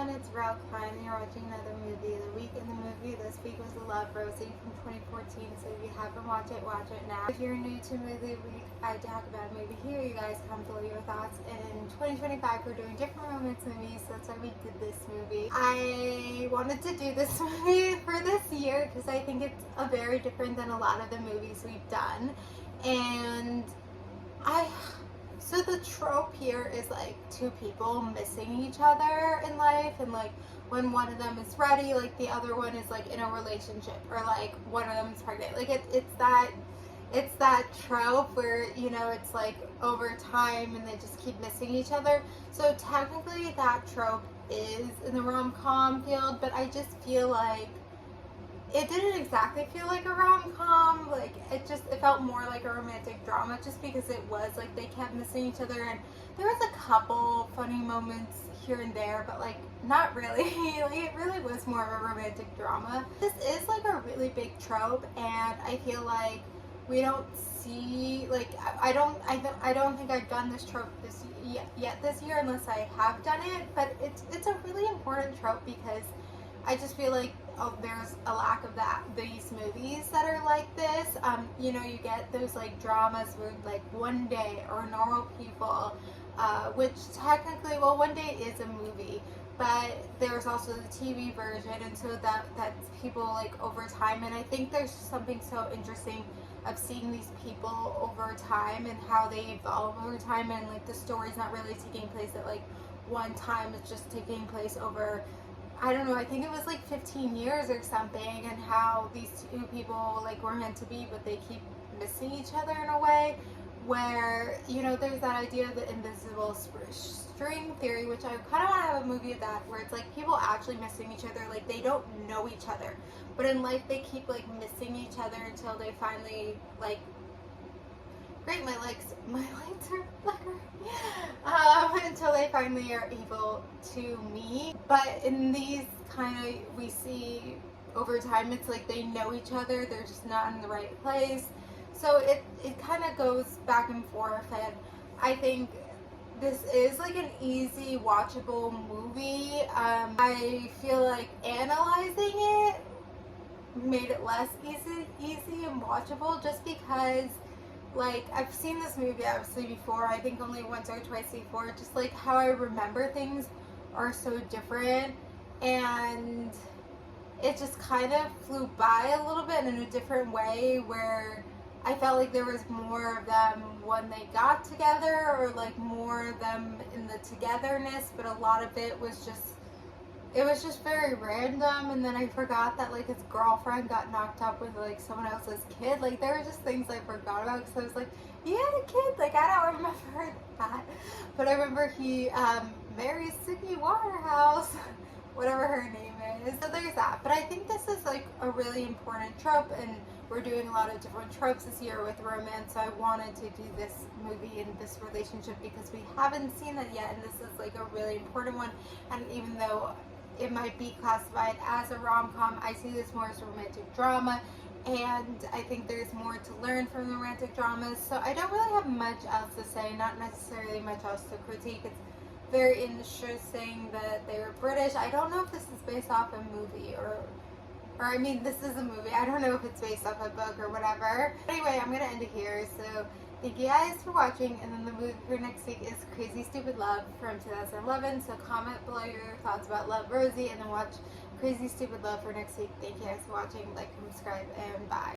everyone, it's Ralph Klein. You're watching another movie of the week, and the movie this week was Love, Rosie from 2014, so if you haven't watched it now. If you're new to movie week, I talk about a movie here, you guys come tell your thoughts, and in 2025 we're doing different romance movies, so that's why we did this movie. I wanted to do this movie for this year because I think it's a very different than a lot of the movies we've done, and so the trope here is like two people missing each other in life, and like when one of them is ready, like the other one is like in a relationship, or like one of them is pregnant. Like it's that trope where, you know, it's like over time and they just keep missing each other. So technically that trope is in the rom-com field, but I just feel like it didn't exactly feel like a rom-com. Like it felt more like a romantic drama, just because it was like they kept missing each other, and there was a couple funny moments here and there, but like not really. Like it really was more of a romantic drama. This is like a really big trope, and I feel like we don't see, like I don't think I've done this trope yet this year, unless I have done it. But it's a really important trope because I just feel like there's a lack of these movies that are like this. You know, you get those like dramas where like One Day or Normal People, which technically, well, One Day is a movie, but there's also the TV version, and so that's people like over time. And I think there's something so interesting of seeing these people over time and how they evolve over time, and like the story's not really taking place at like one time, it's just taking place over, I don't know, I think it was like 15 years or something, and how these two people like were meant to be, but they keep missing each other in a way where, you know, there's that idea of the invisible string theory, which I kind of want to have a movie of that, where it's like people actually missing each other, like they don't know each other, but in life they keep like missing each other until they finally like, great, my lights are flickering. Until they finally are able to meet. But in these kind of, we see over time, it's like they know each other, they're just not in the right place. So it kind of goes back and forth, and I think this is like an easy watchable movie. I feel like analyzing it made it less easy and watchable, just because like I've seen this movie obviously before, I think only once or twice before, just like how I remember things are so different, and it just kind of flew by a little bit in a different way, where I felt like there was more of them when they got together, or like more of them in the togetherness, but a lot of it was just very random. And then I forgot that like his girlfriend got knocked up with like someone else's kid. Like there were just things I forgot about, because I was like, he had a kid, like I don't remember that, but I remember he marries Sydney Waterhouse, whatever her name is. So there's that. But I think this is like a really important trope, and we're doing a lot of different tropes this year with romance, so I wanted to do this movie and this relationship because we haven't seen it yet, and this is like a really important one. And even though it might be classified as a rom-com, I see this more as a romantic drama, and I think there's more to learn from the romantic dramas. So I don't really have much else to say, not necessarily much else to critique. It's very interesting that they were British. I don't know if this is based off a movie, or I mean, this is a movie. I don't know if it's based off a book or whatever. Anyway, I'm gonna end it here. So thank you guys for watching, and then the movie for next week is Crazy Stupid Love from 2011. So comment below your thoughts about Love, Rosie, and then watch Crazy Stupid Love for next week. Thank you guys for watching. Like, subscribe, and bye.